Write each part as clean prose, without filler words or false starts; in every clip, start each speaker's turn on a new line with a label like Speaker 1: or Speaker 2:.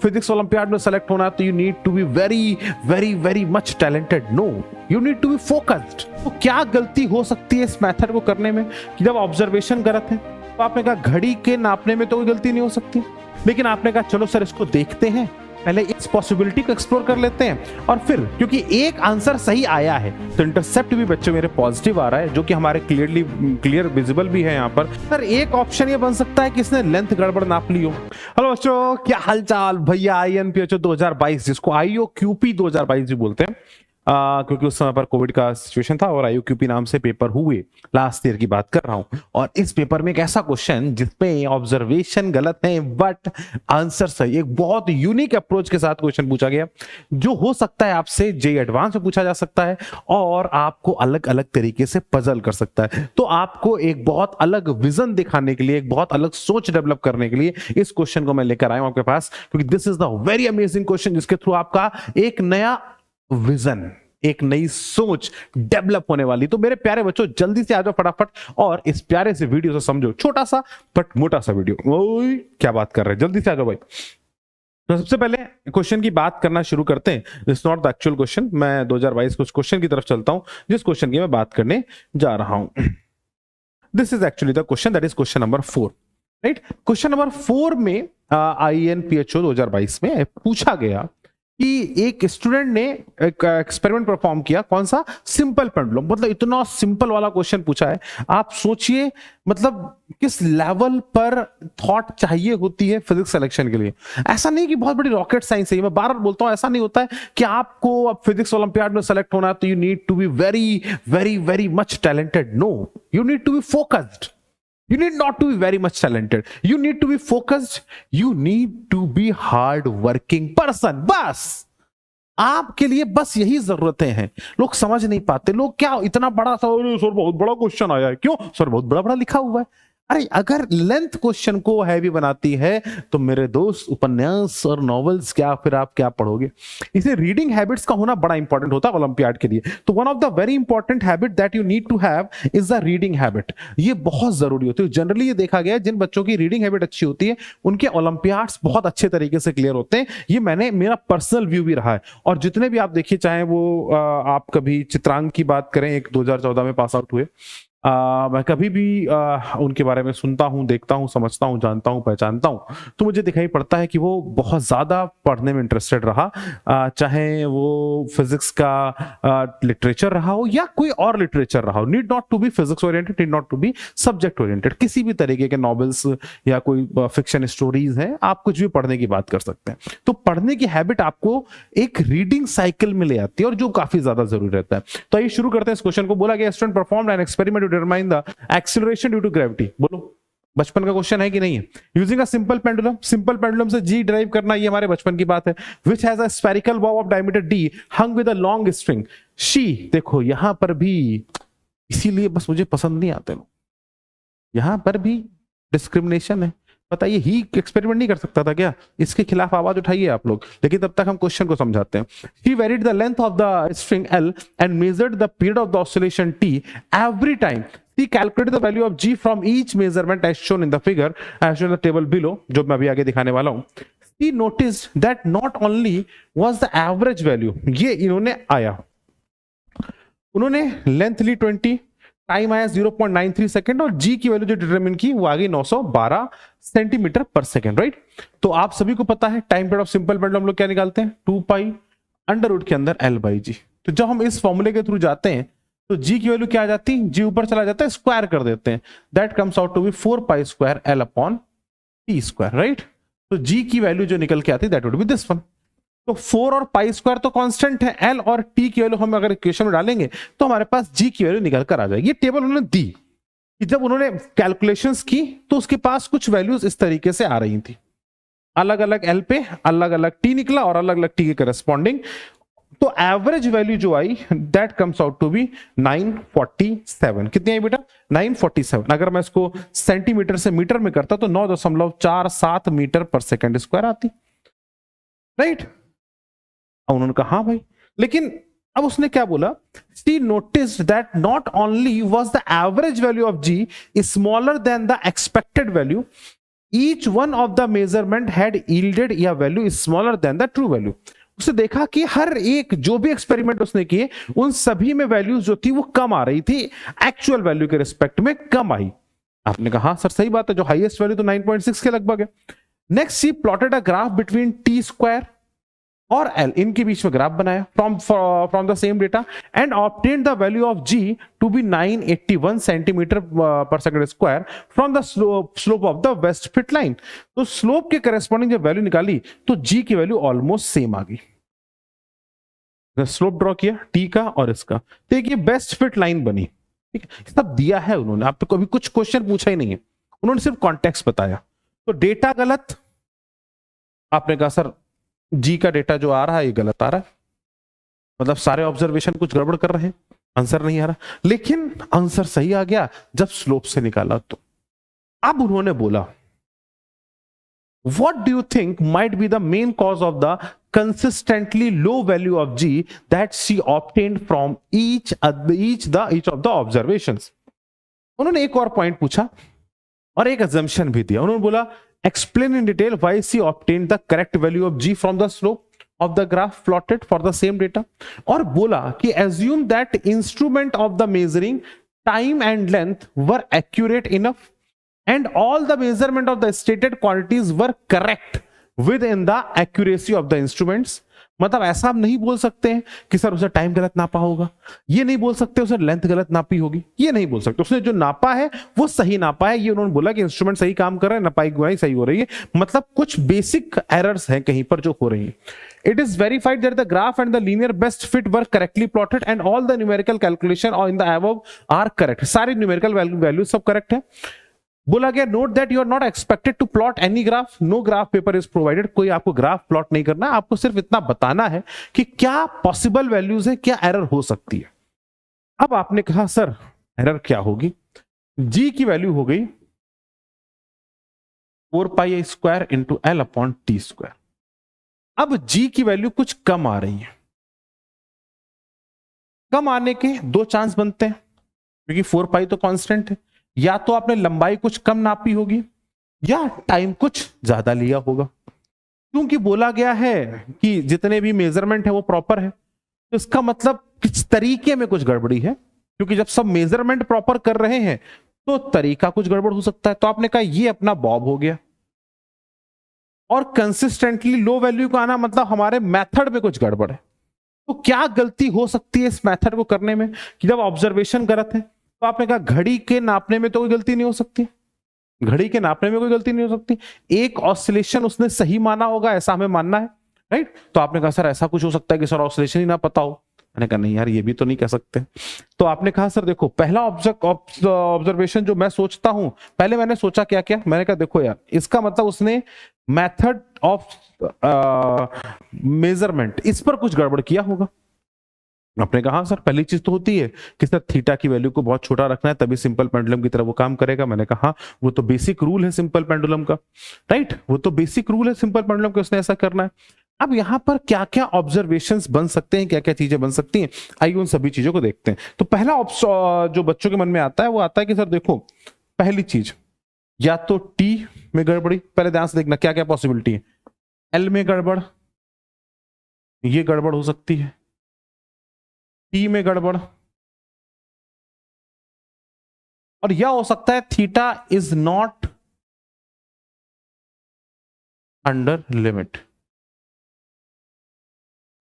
Speaker 1: Physics olympiad में select होना है तो you need to be very very very much talented. No, you need to be focused. तो क्या गलती हो सकती है इस मेथड को करने में कि जब ऑब्जर्वेशन गलत है तो आपने कहा घड़ी के नापने में तो कोई गलती नहीं हो सकती, लेकिन आपने कहा चलो सर इसको देखते हैं, पहले इस पॉसिबिलिटी को एक्सप्लोर कर लेते हैं और फिर क्योंकि एक आंसर सही आया है तो इंटरसेप्ट भी बच्चों मेरे पॉजिटिव आ रहा है, जो कि हमारे क्लियर विजिबल भी है यहाँ पर। सर एक ऑप्शन ये बन सकता है कि इसने लेंथ गड़बड़ नाप ली हो। हेलो बच्चों, क्या हालचाल भैया। INPHO 2022 जिसको IOQP 2022 भी बोलते हैं, क्योंकि उस समय पर कोविड का सिचुएशन था और IOQP नाम से पेपर हुए, लास्ट ईयर की बात कर रहा हूं। और इस पेपर में एक ऐसा क्वेश्चन जिसमें ऑब्जर्वेशन गलत है बट आंसर सही, एक बहुत यूनिक अप्रोच के साथ क्वेश्चन पूछा गया जो हो सकता है आपसे JEE एडवांस में पूछा जा सकता है और आपको अलग अलग तरीके से पजल कर सकता है। तो आपको एक बहुत अलग विजन दिखाने के लिए, एक बहुत अलग सोच डेवलप करने के लिए इस क्वेश्चन को मैं लेकर आया हूं आपके पास, क्योंकि this is the very amazing question जिसके थ्रू आपका एक नया विजन, एक नई सोच डेवलप होने वाली। तो मेरे प्यारे बच्चों जल्दी से आ जाओ फटाफट और इस प्यारे से वीडियो से समझो, छोटा सा बट मोटा सा वीडियो। ओए क्या बात कर रहे हैं, जल्दी से आ जाओ भाई। तो सबसे पहले क्वेश्चन की बात करना शुरू करते हैं। This not the actual question, मैं 2022 कुछ क्वेश्चन की तरफ चलता हूं जिस क्वेश्चन की मैं बात करने जा रहा हूं। This is actually the question, that is question number 4, right. Question number 4 में INPHO 2022 में पूछा गया कि एक स्टूडेंट ने एक एक्सपेरिमेंट परफॉर्म किया। कौन सा? Simple pendulum. मतलब इतना सिंपल वाला क्वेश्चन पूछा है, आप सोचिए मतलब किस लेवल पर थॉट चाहिए होती है फिजिक्स सिलेक्शन के लिए। ऐसा नहीं कि बहुत बड़ी रॉकेट साइंस है, मैं बार बार बोलता हूं, ऐसा नहीं होता है कि आपको अब फिजिक्स ओलंपियाड में सेलेक्ट होना है तो you need to be very very very much talented. No, you need to be focused. You need not to be very much talented. You need to be focused. You need to be hard working person. बस आपके लिए बस यही जरूरतें हैं। लोग समझ नहीं पाते, लोग क्या इतना बड़ा सा, सर बहुत बड़ा क्वेश्चन आया है, क्यों सर बहुत बड़ा बड़ा लिखा हुआ है। अरे अगर लेंथ क्वेश्चन को हैवी बनाती है तो मेरे दोस्त उपन्यास और नॉवेल्स क्या, फिर आप क्या पढ़ोगे। इसे रीडिंग हैबिट्स का होना बड़ा इंपॉर्टेंट होता है ओलंपियाड के लिए। तो one of the very important habit that you need to have is the reading habit. ये बहुत जरूरी होती है। जनरली ये देखा गया है जिन बच्चों की रीडिंग हैबिट अच्छी होती है उनके ओलंपियाड्स बहुत अच्छे तरीके से क्लियर होते हैं। ये मेरा पर्सनल व्यू भी रहा है। और जितने भी आप देखिए, चाहे वो आप कभी चित्रांग की बात करें, एक 2014 में पास आउट हुए, मैं कभी भी उनके बारे में सुनता हूं, देखता हूं, समझता हूं, जानता हूं, पहचानता हूं, तो मुझे दिखाई पड़ता है कि वो बहुत ज्यादा पढ़ने में इंटरेस्टेड रहा, चाहे वो फिजिक्स का लिटरेचर रहा हो या कोई और लिटरेचर रहा हो। Need not to be physics oriented, need not to be subject oriented, किसी भी तरीके के नॉवेल्स या कोई फिक्शन स्टोरीज हैं, आप कुछ भी पढ़ने की बात कर सकते हैं। तो पढ़ने की हैबिट आपको एक रीडिंग साइकिल में ले आती है और जो काफी ज्यादा जरूरी रहता है। तो आइए शुरू करते हैं इस क्वेश्चन को। बोला गया student performed an experiment to determine the acceleration due to gravity. बोलो बचपन का क्वेश्चन है कि नहीं है। Using a simple pendulum, simple pendulum से G ड्राइव करना, ये हमारे बचपन की बात है। Which has a spherical bob of diameter D hung with a long string. शी, देखो यहां पर भी, इसीलिए बस मुझे पसंद नहीं आते लोग, यहां पर भी डिस्क्रिमिनेशन है। बताइए, ही एक्सपेरिमेंट नहीं कर सकता था क्या? इसके खिलाफ आवाज उठाइए आप लोग, लेकिन तब तक हम क्वेश्चन को समझाते हैं। He varied the length of the string L and measured the period of the oscillation T every time. He calculated the value of G from each measurement as shown in the figure, as shown in the table below, जो मैं अभी आगे दिखाने वाला हूं। He noticed that not only was the average value, ये इन्होंने आया, उन्होंने लेंथ ली 20, टाइम आया 0.93 सेकंड और जी की वैल्यू जो डिटरमिन की वो आ गई 912 सेंटीमीटर पर सेकंड, राइट। तो आप सभी को पता है time period of simple pendulum हम लोग क्या निकालते हैं, 2 पाई अंडर रूट के अंदर L बाई जी। तो जब हम इस फॉर्मूले के थ्रू जाते हैं तो जी की वैल्यू क्या आ जाती है, जी ऊपर चला जाता है, स्क्वायर कर देते हैं, that comes out to be 4 pi square L upon T square, right. तो जी की वैल्यू जो निकल के आती है that would be this one. तो 4 और पाई स्क्वायर तो कांस्टेंट है, L और T की वैल्यू हम अगर इक्वेशन में डालेंगे तो हमारे पास G की वैल्यू निकल कर आ जाएगी। ये टेबल उन्होंने दी कि जब उन्होंने कैलकुलेशंस की तो उसके पास कुछ वैल्यूज इस तरीके से आ रही थी, अलग अलग L पे अलग अलग T निकला और अलग अलग T के करस्पॉन्डिंग। तो एवरेज वैल्यू जो आई that comes out to be 947। कितनी आई बेटा? 947। अगर मैं इसको सेंटीमीटर से मीटर में करता तो 9.47 मीटर पर सेकंड स्क्वायर आती, राइट। उन्होंने कहा हाँ भाई, लेकिन अब उसने क्या बोला, she noticed that not only was the average value of G smaller than the expected value, each one of the measurement had yielded a value is smaller than the true value. उसने देखा कि हर एक जो भी experiment उसने किए उन सभी में वैल्यूज जो थी वो कम आ रही थी, एक्चुअल वैल्यू के रिस्पेक्ट में कम आई। आपने कहा हाँ सर सही बात है, जो हाईएस्ट वैल्यू तो 9.6 के लगभग है। Next she plotted a graph between T square और एल, इनके बीच में ग्राफ बनाया from the same data and obtained the value of g to be 981 centimetre per second square from the slope of the best fit line. तो slope के corresponding जब value निकाली तो जी की वैल्यू ऑलमोस्ट सेम आ गई। Slope draw किया T का और इसका, तो एक ये बेस्ट फिट लाइन बनी। ठीक है, सब दिया है उन्होंने, आप तो कभी कुछ क्वेश्चन पूछा ही नहीं है, उन्होंने सिर्फ कॉन्टेक्स्ट बताया। तो डेटा गलत, आपने कहा सर जी का डेटा जो आ रहा है ये गलत आ रहा है, मतलब सारे ऑब्जर्वेशन कुछ गड़बड़ कर रहे हैं, आंसर नहीं आ रहा। लेकिन आंसर सही आ गया जब स्लोप से निकाला। तो अब उन्होंने बोला what do you think might be the main cause of the consistently low value of g that she obtained from each of the observations। उन्होंने एक और पॉइंट पूछा और एक assumption भी दिया। उन्होंने बोला explain in detail why she obtained the correct value of g from the slope of the graph plotted for the same data। और बोला कि assume that instrument of the measuring time and length were accurate enough and all the measurement of the stated quantities were correct within the accuracy of the instruments। मतलब ऐसा आप नहीं बोल सकते हैं कि सर उसे टाइम गलत नापा होगा, ये नहीं बोल सकते उसे लेंथ गलत नापी होगी, ये नहीं बोल सकते, उसने जो नापा है वो सही नापा है। ये उन्होंने बोला कि इंस्ट्रूमेंट सही काम कर रहा है, नपाई गुनाई सही हो रही है, मतलब कुछ बेसिक एरर्स हैं कहीं पर जो हो रही है। It is verified that the graph and the linear best fit were correctly plotted and all the numerical calculation or in the above are correct। सारी न्यूमेरिकल वैल्यू सब करेक्ट है। बोला गया note that you are not expected to plot any graph, no graph paper is provided. कोई आपको graph plot नहीं करना, आपको सिर्फ इतना बताना है कि क्या पॉसिबल वैल्यूज है, क्या एरर हो सकती है। अब आपने कहा सर एरर क्या होगी, जी की वैल्यू हो गई 4 square into L upon T square. अब जी की वैल्यू कुछ कम आ रही है, कम आने के दो चांस बनते हैं क्योंकि 4 तो कांस्टेंट है, या तो आपने लंबाई कुछ कम नापी होगी या टाइम कुछ ज्यादा लिया होगा। क्योंकि बोला गया है कि जितने भी मेजरमेंट है वो प्रॉपर है, तो इसका मतलब किस तरीके में कुछ गड़बड़ी है, क्योंकि जब सब मेजरमेंट प्रॉपर कर रहे हैं तो तरीका कुछ गड़बड़ हो सकता है। तो आपने कहा ये अपना बॉब हो गया, और कंसिस्टेंटली लो वैल्यू का आना मतलब हमारे मेथड में कुछ गड़बड़ है। तो क्या गलती हो सकती है इस मेथड को करने में कि जब ऑब्जर्वेशन गलत है, तो आपने कहा घड़ी के नापने में तो कोई गलती नहीं हो सकती, घड़ी के नापने में कोई गलती नहीं हो सकती, एक ऑसिलेशन उसने सही माना होगा ऐसा हमें मानना है, राइट। तो आपने कहा सर ऐसा कुछ हो सकता है कि सर ऑसिलेशन ही ना पता हो। मैंने कहा नहीं यार ये भी तो नहीं कह सकते। तो आपने कहा सर देखो पहला ऑब्जर्वेशन जो मैं सोचता हूं, पहले मैंने सोचा क्या क्या, मैंने कहा देखो यार इसका मतलब उसने मेथड ऑफ मेजरमेंट इस पर कुछ गड़बड़ किया होगा। आपने कहा सर पहली चीज तो होती है कि सर थीटा की वैल्यू को बहुत छोटा रखना है तभी सिंपल पेंडुलम की तरह वो काम करेगा। मैंने कहा वो तो बेसिक रूल है सिंपल पेंडुलम का, राइट, वो तो बेसिक रूल है सिंपल पेंडुलम का, उसने ऐसा करना है। अब यहां पर क्या क्या ऑब्जर्वेशंस बन सकते हैं, क्या क्या चीजें बन सकती हैं, आइए उन सभी चीजों को देखते हैं। तो पहला जो बच्चों के मन में आता है वो आता है कि सर देखो पहली चीज या तो टी में गड़बड़ी, पहले ध्यान से देखना क्या क्या पॉसिबिलिटी है। एल में गड़बड़, ये गड़बड़ हो सकती है, टी में गड़बड़, और यह हो सकता है theta is not under limit,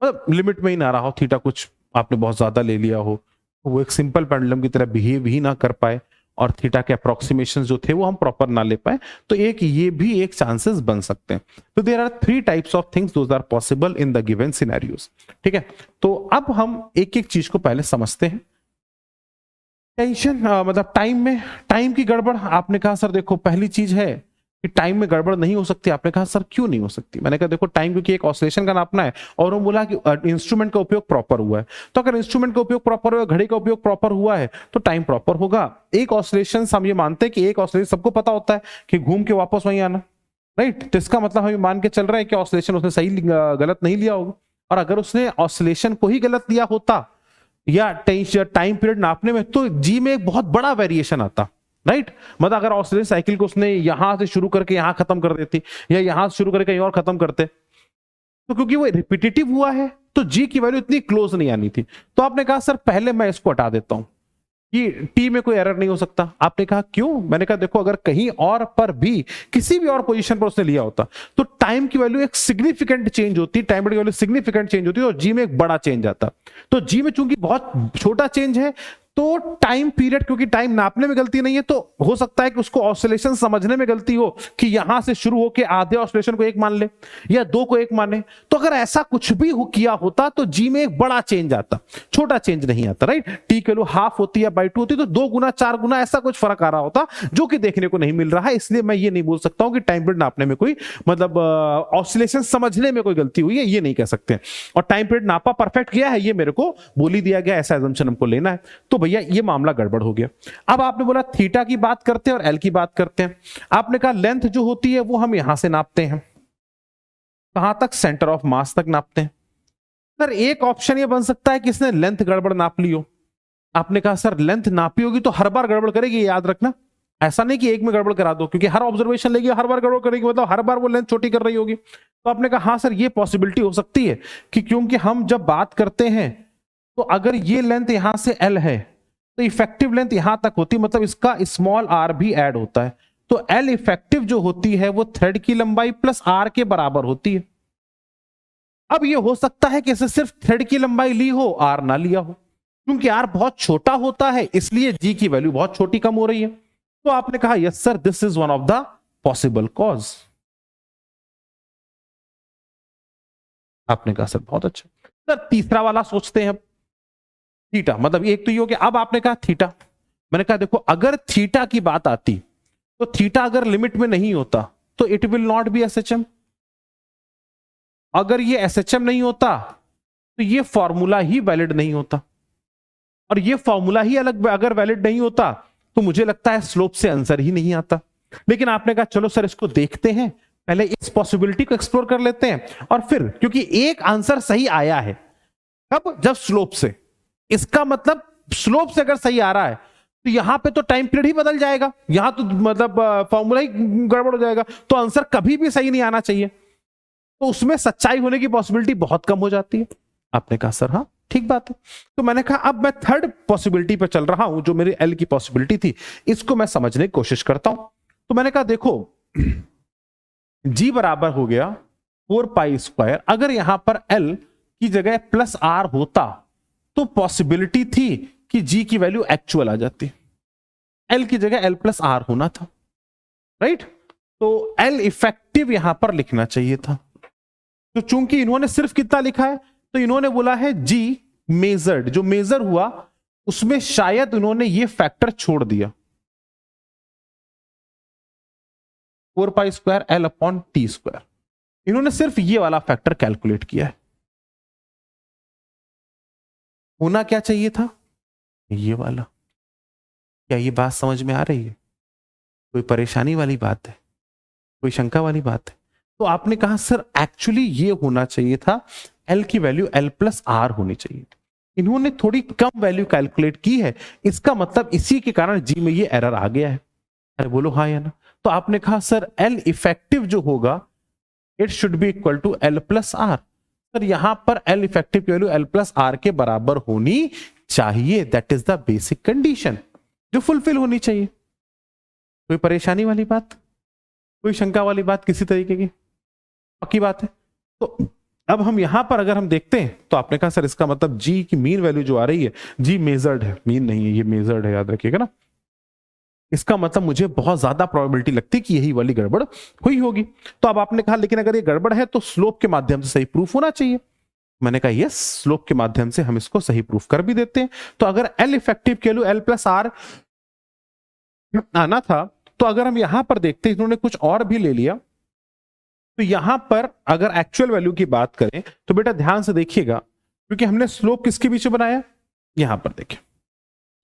Speaker 1: मतलब लिमिट में ही ना रहा हो, थीटा कुछ आपने बहुत ज्यादा ले लिया हो, वो एक सिंपल पेंडुलम की तरह बिहेव ही ना कर पाए और थीटा के अप्रोक्सीमेशन जो थे वो हम प्रॉपर ना ले पाए, तो एक ये भी एक चांसेस बन सकते हैं। तो there are 3 types of things those are possible in the given scenarios. ठीक है, तो अब हम एक एक चीज को पहले समझते हैं। टेंशन मतलब टाइम की गड़बड़, आपने कहा सर देखो पहली चीज है कि टाइम में गड़बड़ नहीं हो सकती। आपने कहा सर क्यों नहीं हो सकती, मैंने कहा देखो टाइम क्योंकि एक ऑसिलेशन का नापना है और वो बोला कि इंस्ट्रूमेंट का उपयोग प्रॉपर हुआ है, तो अगर इंस्ट्रूमेंट का उपयोग प्रॉपर हुआ, घड़ी का उपयोग प्रॉपर हुआ है तो टाइम प्रॉपर होगा। एक ऑसिलेशन हम ये मानते हैं कि एक ऑसिलेशन सबको पता होता है कि घूम के वापस वहीं आना, राइट, तो इसका मतलब हम मान के चल रहा है कि ऑसिलेशन उसने सही गलत नहीं लिया होगा। और अगर उसने ऑसिलेशन को ही गलत लिया होता या टाइम पीरियड नापने में, तो जी में एक बहुत बड़ा वेरिएशन आता, राइट। मतलब अगर ऑसिलेशन साइकिल को उसने यहां से शुरू करके यहां खत्म कर देती या यहां से शुरू करके कहीं और खत्म करते, तो क्योंकि वो रिपीटेटिव हुआ है तो जी की वैल्यू इतनी क्लोज नहीं आनी थी। तो आपने कहा सर पहले मैं इसको हटा देता हूं कि टी में कोई एरर नहीं हो सकता। आपने कहा क्यों? मैंने कहा देखो अगर कहीं और पर भी किसी भी और पोजीशन पर उसने लिया होता तो टाइम की वैल्यू एक सिग्निफिकेंट चेंज होती, टाइम की वैल्यू सिग्निफिकेंट चेंज होती और जी में एक बड़ा चेंज आता। तो जी में चूंकि बहुत छोटा चेंज है तो टाइम पीरियड, क्योंकि टाइम नापने में गलती नहीं है तो हो सकता है कि उसको ऑसिलेशन समझने में गलती हो कि यहां से शुरू होकर आधे ऑसिलेशन को एक मान ले या दो को एक माने। तो अगर ऐसा कुछ भी किया होता तो जी में एक बड़ा चेंज आता, छोटा चेंज नहीं आता, राइट। टी के लो हाफ होती है बाई 2 होती तो 2 गुना 4 गुना ऐसा कुछ फर्क आ रहा होता जो कि देखने को नहीं मिल रहा है। इसलिए मैं ये नहीं बोल सकता हूं कि टाइम पीरियड नापने में कोई मतलब ऑसिलेशन समझने में कोई गलती हुई है, ये नहीं कह सकते। और टाइम पीरियड नापा परफेक्ट गया है ये मेरे को बोल ही दिया गया, ऐसा एजम्पशन हमको लेना है। तो भैया ये मामला गड़बड़ हो गया। अब आपने बोला थीटा की बात करते हैं और एल की बात करते हैं। आपने कहा लेंथ जो होती है वो हम यहां से नापते हैं, कहां तक? सेंटर ऑफ मास तक नापते हैं। सर एक ऑप्शन ये बन सकता है कि इसने लेंथ गड़बड़ नाप ली हो। आपने कहा सर लेंथ नापी होगी तो हर बार गड़बड़ करेगी, याद रखना। ऐसा नहीं कि एक में गड़बड़ करा दो, क्योंकि हर ऑब्जर्वेशन लेगी हर बार गड़बड़ करेगी, मतलब हर बार वो लेंथ छोटी कर रही होगी। तो आपने कहा हाँ सर ये पॉसिबिलिटी हो सकती है कि क्योंकि हम जब बात करते हैं तो अगर ये लेंथ यहां से एल है तो इफेक्टिव लेंथ यहां तक होती, मतलब इसका स्मॉल आर भी ऐड होता है। तो एल इफेक्टिव जो होती है वो थ्रेड की लंबाई प्लस आर के बराबर होती है। अब ये हो सकता है कि इसे सिर्फ थ्रेड की लंबाई ली हो, आर ना लिया हो, क्योंकि आर बहुत छोटा होता है इसलिए जी की वैल्यू बहुत छोटी कम हो रही है। तो आपने कहा yes sir this is one of the possible cause. आपने कहा सर बहुत अच्छा। सर तीसरा वाला सोचते हैं अब, थीटा। मतलब एक तो ये हो गया। अब आपने कहा थीटा, मैंने कहा देखो अगर थीटा की बात आती तो थीटा अगर लिमिट में नहीं होता तो it will not B SHM. अगर ये एसएचएम नहीं होता तो ये फॉर्मूला ही वैलिड नहीं होता, और ये फॉर्मूला ही अलग अगर वैलिड नहीं होता तो मुझे लगता है स्लोप से आंसर ही नहीं आता। लेकिन आपने कहा चलो सर इसको देखते हैं, पहले इस पॉसिबिलिटी को एक्सप्लोर कर लेते हैं और फिर, क्योंकि एक आंसर सही आया है कब? जब स्लोप से। इसका मतलब स्लोप से अगर सही आ रहा है तो यहां पे तो टाइम पीरियड ही बदल जाएगा, यहां तो मतलब फॉर्मूला ही गड़बड़ हो जाएगा, तो आंसर कभी भी सही नहीं आना चाहिए। तो उसमें सच्चाई होने की पॉसिबिलिटी बहुत कम हो जाती है। आपने कहा सर हाँ ठीक बात है। तो मैंने कहा अब मैं थर्ड पॉसिबिलिटी पे चल रहा हूं, जो मेरी एल की पॉसिबिलिटी थी, इसको मैं समझने की कोशिश करता हूं। तो मैंने कहा देखो जी बराबर हो गया 4 पाई स्क्वायर। अगर यहां पर एल की जगह प्लस आर होता तो पॉसिबिलिटी थी कि जी की वैल्यू एक्चुअल आ जाती, एल की जगह एल प्लस आर होना था, राइट। तो एल इफेक्टिव यहां पर लिखना चाहिए था। तो चूंकि इन्होंने सिर्फ कितना लिखा है तो इन्होंने बोला है जी मेजर्ड, जो मेजर हुआ उसमें शायद उन्होंने ये फैक्टर छोड़ दिया 4 pi square L upon T square. इन्होंने सिर्फ ये वाला फैक्टर कैलकुलेट किया है। होना क्या चाहिए था? ये वाला। क्या ये बात समझ में आ रही है? कोई परेशानी वाली बात है? कोई शंका वाली बात है? तो आपने कहा सर एक्चुअली ये होना चाहिए था, एल की वैल्यू एल प्लस आर होनी चाहिए। इन्होंने थोड़ी कम वैल्यू कैलकुलेट की है, इसका मतलब इसी के कारण जी में ये एरर आ गया है। अरे बोलो हाँ या ना? तो आपने कहा सर एल इफेक्टिव जो होगा it should be equal to L plus R. Sir यहां पर एल इफेक्टिव की वैल्यू एल प्लस आर के बराबर होनी चाहिए, that is the basic condition जो फुलफिल होनी चाहिए। कोई परेशानी वाली बात, कोई शंका वाली बात किसी तरीके की? पक्की बात है। तो अब हम यहां पर अगर हम देखते हैं तो आपने कहा सर इसका मतलब जी की मीन वैल्यू जो आ रही है, जी मेजर्ड है, मीन नहीं है, ये मेजर्ड है, याद रखिएगा ना। इसका मतलब मुझे बहुत ज्यादा प्रोबेबिलिटी लगती है कि यही वाली गड़बड़ हुई होगी। तो अब आपने कहा लेकिन अगर ये गड़बड़ है तो स्लोप के माध्यम से सही प्रूफ होना चाहिए। मैंने कहा यस, स्लोप के माध्यम से हम इसको सही प्रूफ कर भी देते हैं। तो अगर एल इफेक्टिव के लिए एल प्लस आर आना था तो अगर हम यहां पर देखते हैं इन्होंने कुछ और भी ले लिया। तो यहां पर अगर एक्चुअल वैल्यू की बात करें तो बेटा ध्यान से देखिएगा, क्योंकि हमने स्लोप किसके बीच में बनाया, यहां पर देखिए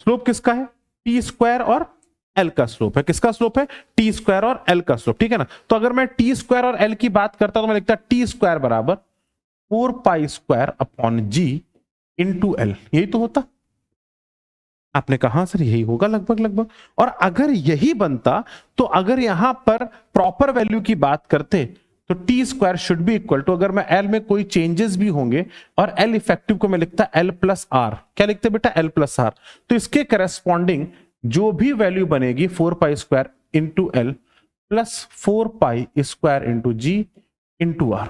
Speaker 1: स्लोप किसका है, टी स्क्वायर और एल का स्लोप है। किसका स्लोप है? टी स्क्वायर और एल का स्लोप, ठीक है ना। तो अगर मैं टी स्क्वायर और एल की बात करता तो मैं लिखता टी स्क्वायर बराबर 4 पाई स्क्वायर अपॉन जी इंटू एल, यही तो होता। आपने कहा सर यही होगा लगभग लगभग। और अगर यही बनता तो अगर यहां पर प्रॉपर वैल्यू की बात करते तो T square should be equal to, अगर मैं एल में कोई चेंजेस भी होंगे और एल इफेक्टिव को मैं लिखता एल प्लस आर, क्या लिखते बेटा एल प्लस आर, तो इसके करस्पॉन्डिंग जो भी वैल्यू बनेगी 4 pi square into L plus 4 pi square into G into R,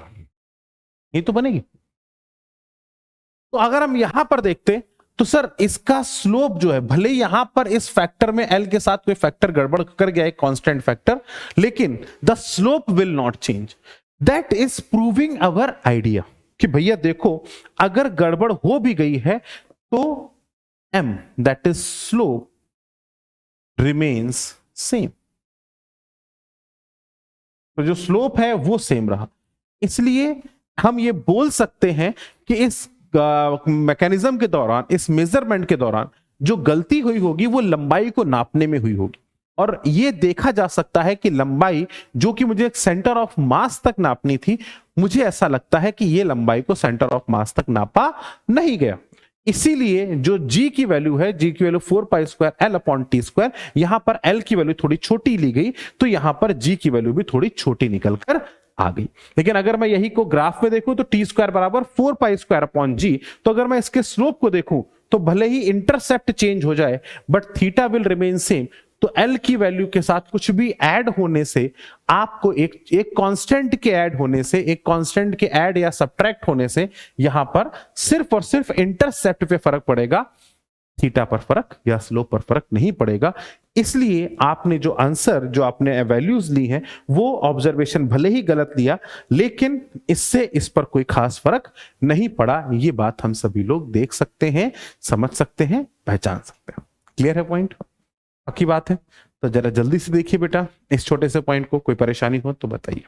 Speaker 1: ये तो बनेगी। तो अगर हम यहां पर देखते तो सर इसका स्लोप जो है, भले यहां पर इस फैक्टर में एल के साथ कोई फैक्टर गड़बड़ कर गया, एक कांस्टेंट फैक्टर, लेकिन the slope will not change. That is proving our idea कि भैया देखो अगर गड़बड़ हो भी गई है तो M that is slope remains same, तो जो स्लोप है वो सेम रहा। इसलिए हम ये बोल सकते हैं कि इस मैकेनिज्म के दौरान, इस मेजरमेंट के दौरान जो गलती हुई होगी वो लंबाई को नापने में हुई होगी। और ये देखा जा सकता है कि लंबाई जो कि मुझे सेंटर ऑफ मास तक नापनी थी, मुझे ऐसा लगता है कि ये लंबाई को सेंटर ऑफ मास तक नापा नहीं गया। इसीलिए जो g की वैल्यू है, g की value 4 pi square L upon T square, यहां पर l की वैल्यू थोड़ी छोटी ली गई तो यहां पर g की वैल्यू भी थोड़ी छोटी निकलकर आ गई। लेकिन अगर मैं यही को ग्राफ में देखूं तो टी स्क्वायर बराबर 4 पाई स्क्वायर अपॉन जी, तो अगर मैं इसके स्लोप को देखूं तो भले ही इंटरसेप्ट चेंज हो जाए but theta will remain same. तो एल की वैल्यू के साथ कुछ भी ऐड होने से आपको एक कांस्टेंट के ऐड होने से, एक कांस्टेंट के ऐड या सब्ट्रैक्ट होने से यहां पर सिर्फ और सिर्फ इंटरसेप्ट पे फर्क पड़ेगा, थीटा पर फर्क या स्लोप पर फर्क नहीं पड़ेगा। इसलिए आपने जो आंसर, जो आपने वैल्यूज ली हैं, वो ऑब्जर्वेशन भले ही गलत लिया लेकिन इससे इस पर कोई खास फर्क नहीं पड़ा। ये बात हम सभी लोग देख सकते हैं, समझ सकते हैं, पहचान सकते हैं। क्लियर है पॉइंट? बाकी बात है तो जरा जल्दी से देखिए बेटा इस छोटे से पॉइंट को, कोई परेशानी हो तो बताइए।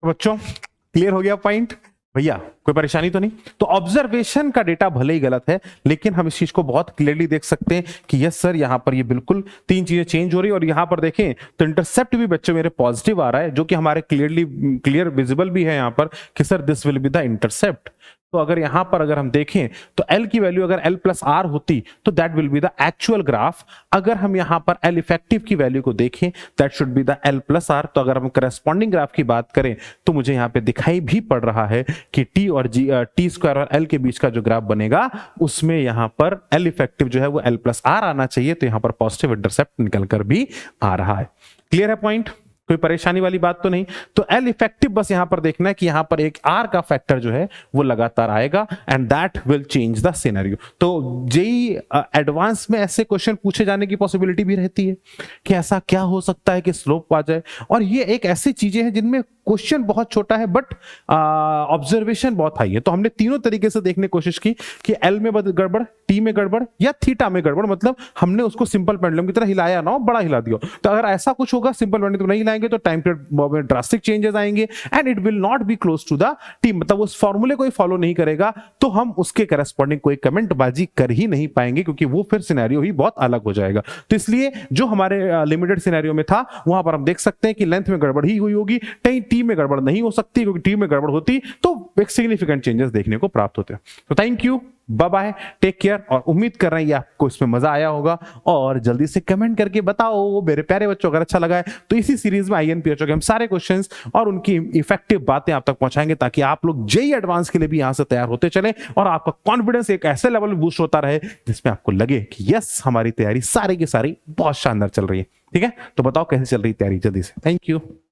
Speaker 1: बच्चों क्लियर हो गया पॉइंट? भैया कोई परेशानी तो नहीं? तो ऑब्जर्वेशन का डेटा भले ही गलत है लेकिन हम इस चीज को बहुत क्लियरली देख सकते हैं कि यस सर यहां पर ये बिल्कुल तीन चीजें चेंज हो रही है। और यहां पर देखें तो इंटरसेप्ट भी बच्चों मेरे पॉजिटिव आ रहा है, जो कि हमारे क्लियर विजिबल भी है यहां पर कि sir this will be the intercept. तो अगर यहां पर अगर हम देखें तो L की वैल्यू अगर L प्लस आर होती तो that will be the actual graph. अगर हम यहां पर L इफेक्टिव की वैल्यू को देखें that should be the L plus R. तो अगर हम करस्पॉन्डिंग ग्राफ की बात करें तो मुझे यहां पे दिखाई भी पड़ रहा है कि T और T स्क्वायर और L के बीच का जो ग्राफ बनेगा उसमें यहां पर L इफेक्टिव जो है वो L प्लस आर आना चाहिए। तो यहां पर पॉजिटिव इंटरसेप्ट निकलकर भी आ रहा है। क्लियर है पॉइंट? कोई परेशानी वाली बात तो नहीं? तो L इफेक्टिव बस यहां पर देखना है कि यहां पर एक R का फैक्टर जो है वो लगातार आएगा and that will change the scenario. तो जेई एडवांस में ऐसे क्वेश्चन पूछे जाने की पॉसिबिलिटी भी रहती है कि ऐसा क्या हो सकता है कि स्लोप आ जाए। और ये एक ऐसी चीजें हैं जिनमें क्वेश्चन बहुत छोटा है बट ऑब्जर्वेशन बहुत हाई है। तो हमने तीनों तरीके से देखने की कोशिश की कि L में गड़बड़, T में गड़बड़ या थीटा में गड़बड़, मतलब हमने उसको सिंपल पेंडुलम की तरह हिलाया ना हो, बड़ा हिला दिया। तो अगर ऐसा कुछ होगा सिंपल पेंडुलम तो नहीं हिलाएंगे तो टाइम पीरियड में ड्रास्टिक चेंजेस आएंगे and it will not be close to the T, मतलब उस फॉर्मूले को फॉलो नहीं करेगा तो हम उसके करस्पॉन्डिंग कोई कमेंट बाजी कर ही नहीं पाएंगे क्योंकि वो फिर सिनेरियो ही बहुत अलग हो जाएगा। तो इसलिए जो हमारे लिमिटेड सिनेरियो में था वहां पर हम देख सकते हैं कि लेंथ में गड़बड़ ही हुई होगी, कहीं T में गड़बड़ नहीं हो सकती क्योंकि T में गड़बड़ होती तो एक सिग्निफिकेंट चेंजेस देखने को प्राप्त होते हैं। तो thank you, bye bye, take care. और उम्मीद कर रहे हैं आपको इसमें मजा आया होगा और जल्दी से कमेंट करके बताओ मेरे प्यारे बच्चों अगर अच्छा लगा है तो इसी सीरीज में INPHO के हम सारे क्वेश्चंस और उनकी इफेक्टिव बातें आप तक पहुंचाएंगे ताकि आप लोग जेईई एडवांस के लिए भी यहां से तैयार होते चले और आपका कॉन्फिडेंस एक ऐसे लेवल में बूस्ट होता रहे जिसमें आपको लगे कि यस हमारी तैयारी सारी की सारी बहुत शानदार चल रही है। ठीक है, तो बताओ कैसे चल रही तैयारी जल्दी से। Thank you.